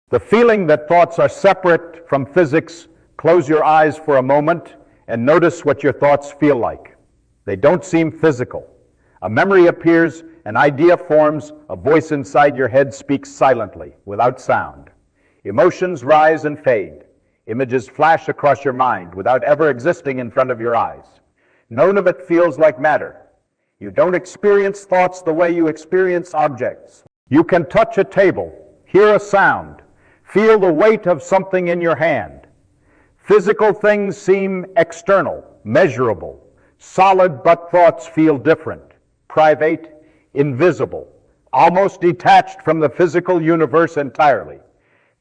The feeling that thoughts are separate from physics, close your eyes for a moment and notice what your thoughts feel like. They don't seem physical. A memory appears, an idea forms, a voice inside your head speaks silently, without sound. Emotions rise and fade. Images flash across your mind without ever existing in front of your eyes. None of it feels like matter. You don't experience thoughts the way you experience objects. You can touch a table, hear a sound, feel the weight of something in your hand. Physical things seem external, measurable, solid, but thoughts feel different, private, invisible, almost detached from the physical universe entirely.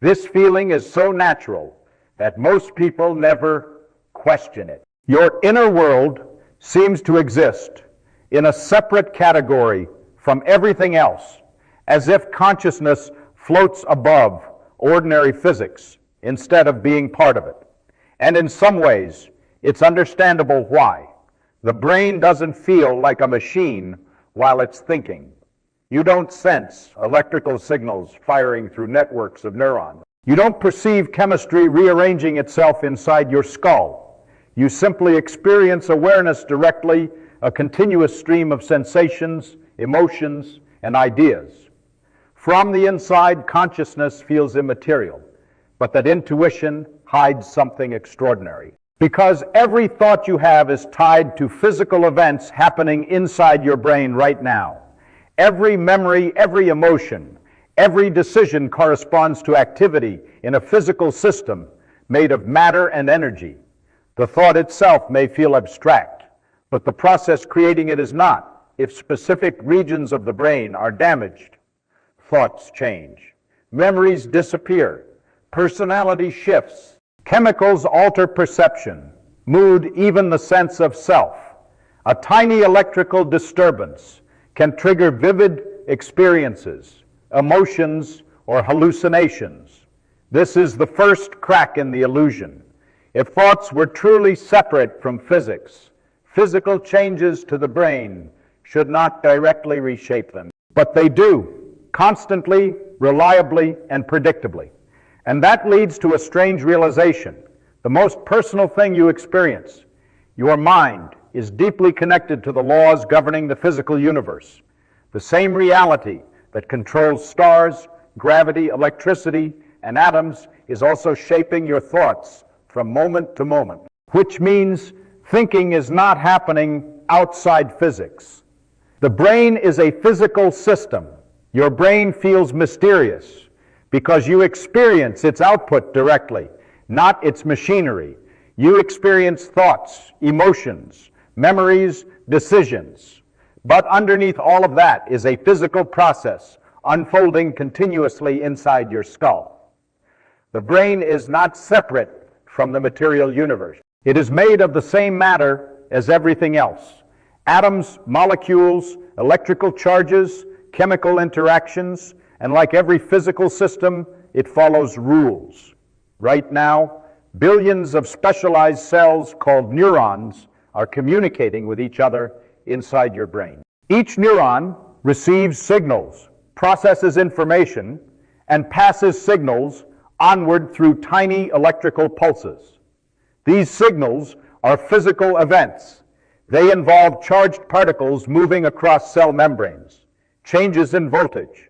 This feeling is so natural that most people never question it. Your inner world seems to exist in a separate category from everything else, as if consciousness floats above ordinary physics instead of being part of it. And in some ways, it's understandable why. The brain doesn't feel like a machine while it's thinking. You don't sense electrical signals firing through networks of neurons. You don't perceive chemistry rearranging itself inside your skull. You simply experience awareness directly, a continuous stream of sensations, emotions, and ideas. From the inside, consciousness feels immaterial, but that intuition hides something extraordinary. Because every thought you have is tied to physical events happening inside your brain right now. Every memory, every emotion, every decision corresponds to activity in a physical system made of matter and energy. The thought itself may feel abstract, but the process creating it is not. If specific regions of the brain are damaged, thoughts change. Memories disappear. Personality shifts. Chemicals alter perception, mood, even the sense of self. A tiny electrical disturbance can trigger vivid experiences, emotions, or hallucinations. This is the first crack in the illusion. If thoughts were truly separate from physics, physical changes to the brain should not directly reshape them. But they do, constantly, reliably, and predictably. And that leads to a strange realization. The most personal thing you experience, your mind, is deeply connected to the laws governing the physical universe. The same reality that controls stars, gravity, electricity, and atoms is also shaping your thoughts from moment to moment, which means thinking is not happening outside physics. The brain is a physical system. Your brain feels mysterious because you experience its output directly, not its machinery. You experience thoughts, emotions, memories, decisions. But underneath all of that is a physical process unfolding continuously inside your skull. The brain is not separate from the material universe. It is made of the same matter as everything else. Atoms, molecules, electrical charges, chemical interactions, and like every physical system, it follows rules. Right now, billions of specialized cells called neurons are communicating with each other inside your brain. Each neuron receives signals, processes information, and passes signals onward through tiny electrical pulses. These signals are physical events. They involve charged particles moving across cell membranes, changes in voltage,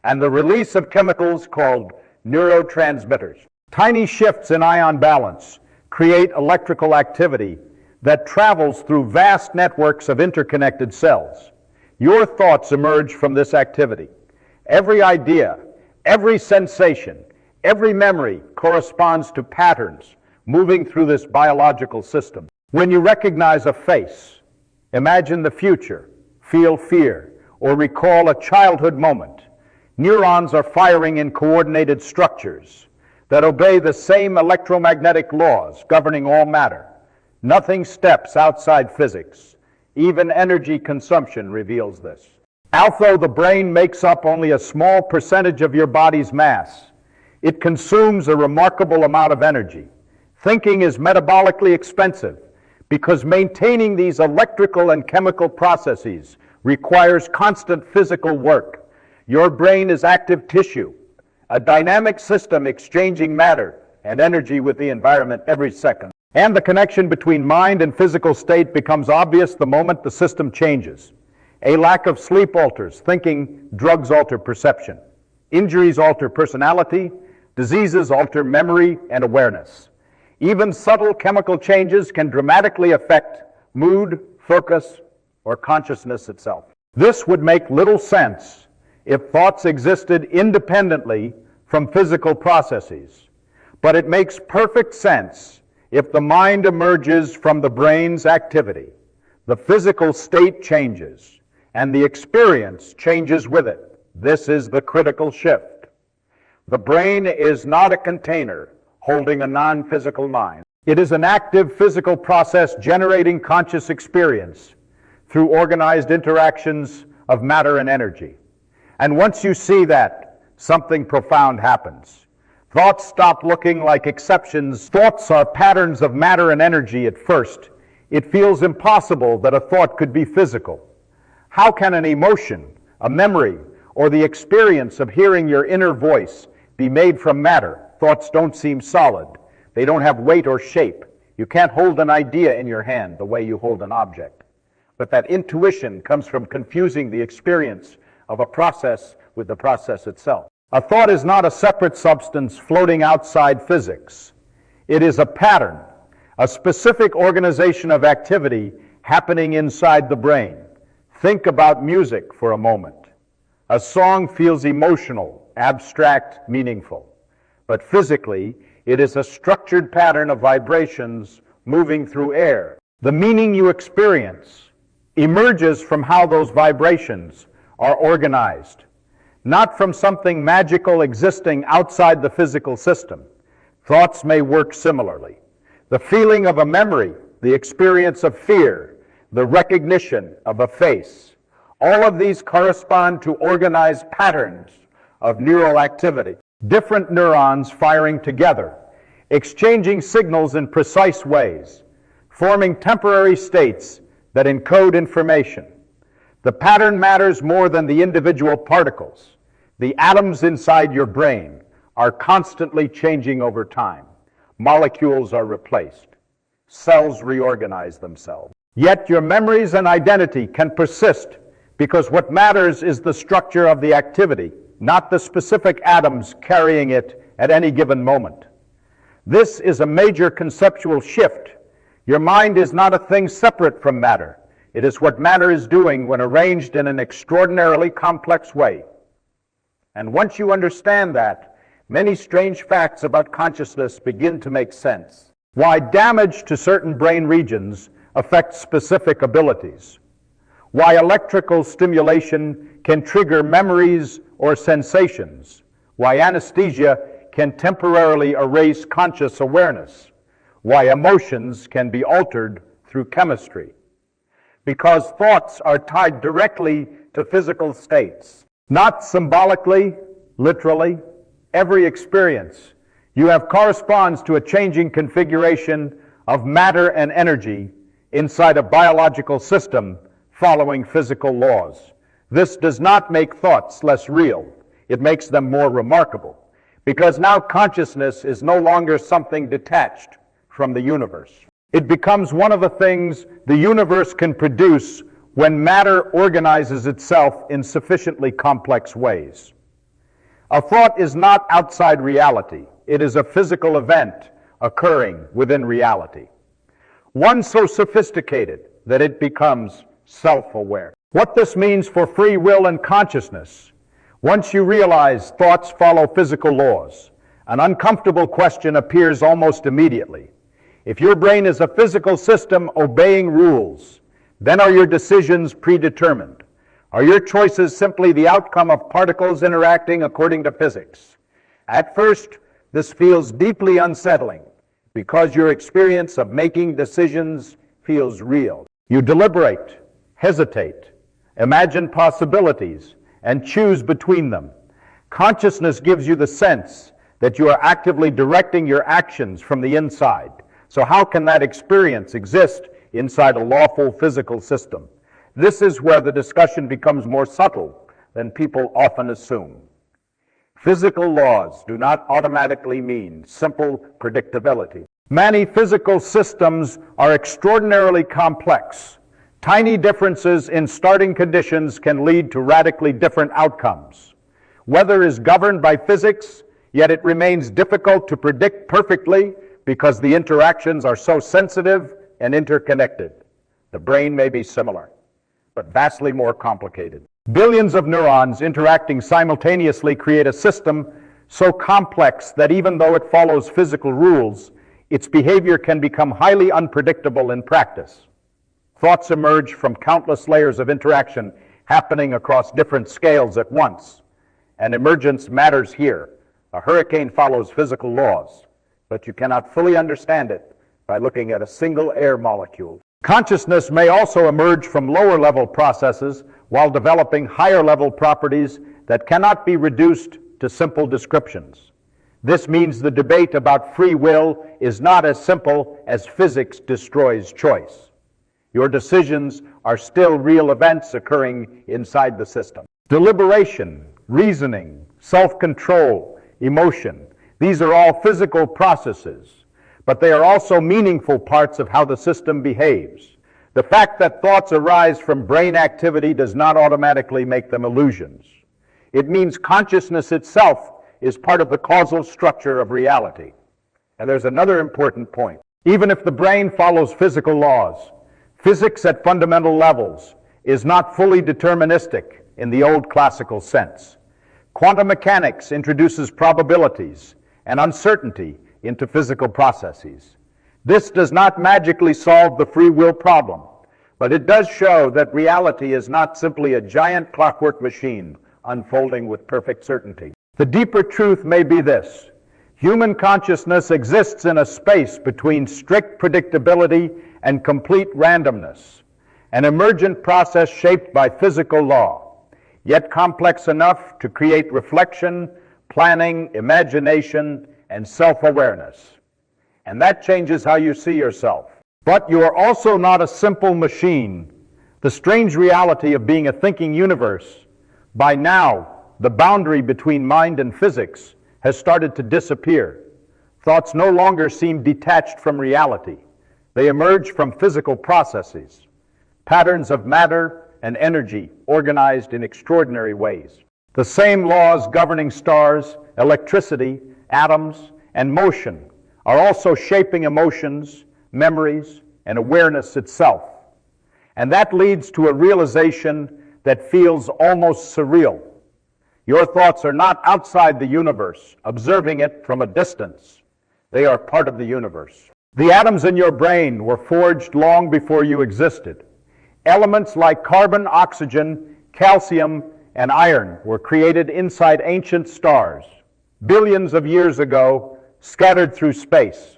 and the release of chemicals called neurotransmitters. Tiny shifts in ion balance create electrical activity that travels through vast networks of interconnected cells. Your thoughts emerge from this activity. Every idea, every sensation, every memory corresponds to patterns moving through this biological system. When you recognize a face, imagine the future, feel fear, or recall a childhood moment, neurons are firing in coordinated structures that obey the same electromagnetic laws governing all matter. Nothing steps outside physics. Even energy consumption reveals this. Although the brain makes up only a small percentage of your body's mass, it consumes a remarkable amount of energy. Thinking is metabolically expensive because maintaining these electrical and chemical processes requires constant physical work. Your brain is active tissue, a dynamic system exchanging matter and energy with the environment every second. And the connection between mind and physical state becomes obvious the moment the system changes. A lack of sleep alters thinking, drugs alter perception. Injuries alter personality, diseases alter memory and awareness. Even subtle chemical changes can dramatically affect mood, focus, or consciousness itself. This would make little sense if thoughts existed independently from physical processes. But it makes perfect sense if the mind emerges from the brain's activity, the physical state changes, and the experience changes with it. This is the critical shift. The brain is not a container holding a non-physical mind. It is an active physical process generating conscious experience through organized interactions of matter and energy. And once you see that, something profound happens. Thoughts stop looking like exceptions. Thoughts are patterns of matter and energy at first. It feels impossible that a thought could be physical. How can an emotion, a memory, or the experience of hearing your inner voice be made from matter? Thoughts don't seem solid. They don't have weight or shape. You can't hold an idea in your hand the way you hold an object. But that intuition comes from confusing the experience of a process with the process itself. A thought is not a separate substance floating outside physics. It is a pattern, a specific organization of activity happening inside the brain. Think about music for a moment. A song feels emotional, abstract, meaningful. But physically, it is a structured pattern of vibrations moving through air. The meaning you experience emerges from how those vibrations are organized, not from something magical existing outside the physical system. Thoughts may work similarly. The feeling of a memory, the experience of fear, the recognition of a face, all of these correspond to organized patterns of neural activity. Different neurons firing together, exchanging signals in precise ways, forming temporary states that encode information. The pattern matters more than the individual particles. The atoms inside your brain are constantly changing over time. Molecules are replaced. Cells reorganize themselves. Yet your memories and identity can persist because what matters is the structure of the activity, not the specific atoms carrying it at any given moment. This is a major conceptual shift. Your mind is not a thing separate from matter. It is what matter is doing when arranged in an extraordinarily complex way. And once you understand that, many strange facts about consciousness begin to make sense. Why damage to certain brain regions affects specific abilities. Why electrical stimulation can trigger memories or sensations. Why anesthesia can temporarily erase conscious awareness. Why emotions can be altered through chemistry. Because thoughts are tied directly to physical states. Not symbolically, literally. Every experience you have corresponds to a changing configuration of matter and energy inside a biological system following physical laws. This does not make thoughts less real. It makes them more remarkable, because now consciousness is no longer something detached from the universe. It becomes one of the things the universe can produce when matter organizes itself in sufficiently complex ways. A thought is not outside reality. It is a physical event occurring within reality. One so sophisticated that it becomes self-aware. What this means for free will and consciousness, once you realize thoughts follow physical laws, an uncomfortable question appears almost immediately. If your brain is a physical system obeying rules, then are your decisions predetermined? Are your choices simply the outcome of particles interacting according to physics? At first, this feels deeply unsettling because your experience of making decisions feels real. You deliberate, hesitate, imagine possibilities, and choose between them. Consciousness gives you the sense that you are actively directing your actions from the inside. So how can that experience exist inside a lawful physical system? This is where the discussion becomes more subtle than people often assume. Physical laws do not automatically mean simple predictability. Many physical systems are extraordinarily complex. Tiny differences in starting conditions can lead to radically different outcomes. Weather is governed by physics, yet it remains difficult to predict perfectly because the interactions are so sensitive and interconnected. The brain may be similar, but vastly more complicated. Billions of neurons interacting simultaneously create a system so complex that even though it follows physical rules, its behavior can become highly unpredictable in practice. Thoughts emerge from countless layers of interaction happening across different scales at once. And emergence matters here. A hurricane follows physical laws, but you cannot fully understand it by looking at a single air molecule. Consciousness may also emerge from lower-level processes while developing higher-level properties that cannot be reduced to simple descriptions. This means the debate about free will is not as simple as physics destroys choice. Your decisions are still real events occurring inside the system. Deliberation, reasoning, self-control, emotion, these are all physical processes, but they are also meaningful parts of how the system behaves. The fact that thoughts arise from brain activity does not automatically make them illusions. It means consciousness itself is part of the causal structure of reality. And there's another important point. Even if the brain follows physical laws, physics at fundamental levels is not fully deterministic in the old classical sense. Quantum mechanics introduces probabilities and uncertainty into physical processes. This does not magically solve the free will problem, but it does show that reality is not simply a giant clockwork machine unfolding with perfect certainty. The deeper truth may be this: human consciousness exists in a space between strict predictability and complete randomness, an emergent process shaped by physical law, yet complex enough to create reflection, planning, imagination, and self-awareness. And that changes how you see yourself. But you are also not a simple machine. The strange reality of being a thinking universe, by now, the boundary between mind and physics has started to disappear. Thoughts no longer seem detached from reality. They emerge from physical processes, patterns of matter and energy organized in extraordinary ways. The same laws governing stars, electricity, atoms, and motion are also shaping emotions, memories, and awareness itself. And that leads to a realization that feels almost surreal. Your thoughts are not outside the universe, observing it from a distance. They are part of the universe. The atoms in your brain were forged long before you existed. Elements like carbon, oxygen, calcium, and iron were created inside ancient stars, billions of years ago, scattered through space,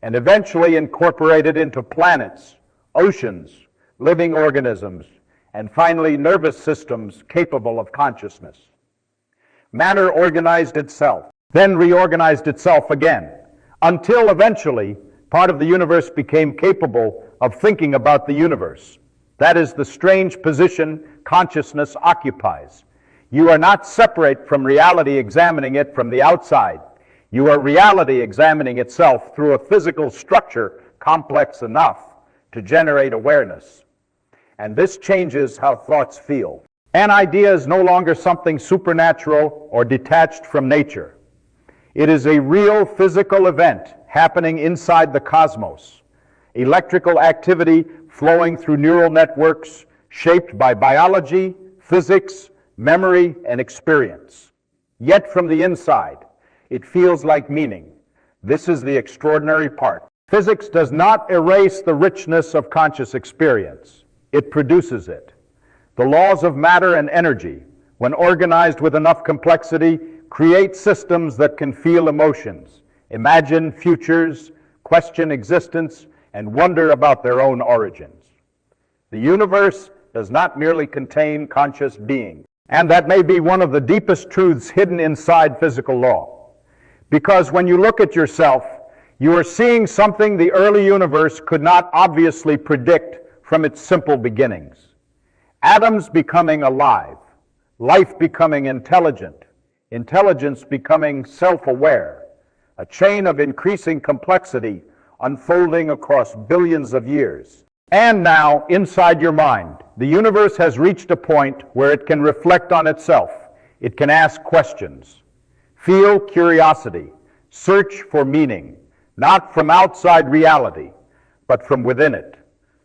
and eventually incorporated into planets, oceans, living organisms, and finally nervous systems capable of consciousness. Matter organized itself, then reorganized itself again, until eventually part of the universe became capable of thinking about the universe. That is the strange position consciousness occupies. You are not separate from reality examining it from the outside. You are reality examining itself through a physical structure complex enough to generate awareness. And this changes how thoughts feel. An idea is no longer something supernatural or detached from nature. It is a real physical event happening inside the cosmos. Electrical activity flowing through neural networks shaped by biology, physics, memory, and experience. Yet from the inside, it feels like meaning. This is the extraordinary part. Physics does not erase the richness of conscious experience. It produces it. The laws of matter and energy, when organized with enough complexity, create systems that can feel emotions, imagine futures, question existence, and wonder about their own origins. The universe does not merely contain conscious being, and that may be one of the deepest truths hidden inside physical law. Because when you look at yourself, you are seeing something the early universe could not obviously predict from its simple beginnings. Atoms becoming alive, life becoming intelligent, intelligence becoming self-aware, a chain of increasing complexity unfolding across billions of years. And now, inside your mind, the universe has reached a point where it can reflect on itself. It can ask questions, feel curiosity, search for meaning, not from outside reality, but from within it.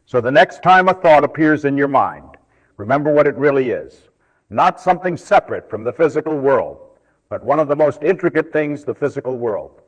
So the next time a thought appears in your mind, remember what it really is. Not something separate from the physical world, but one of the most intricate things the physical world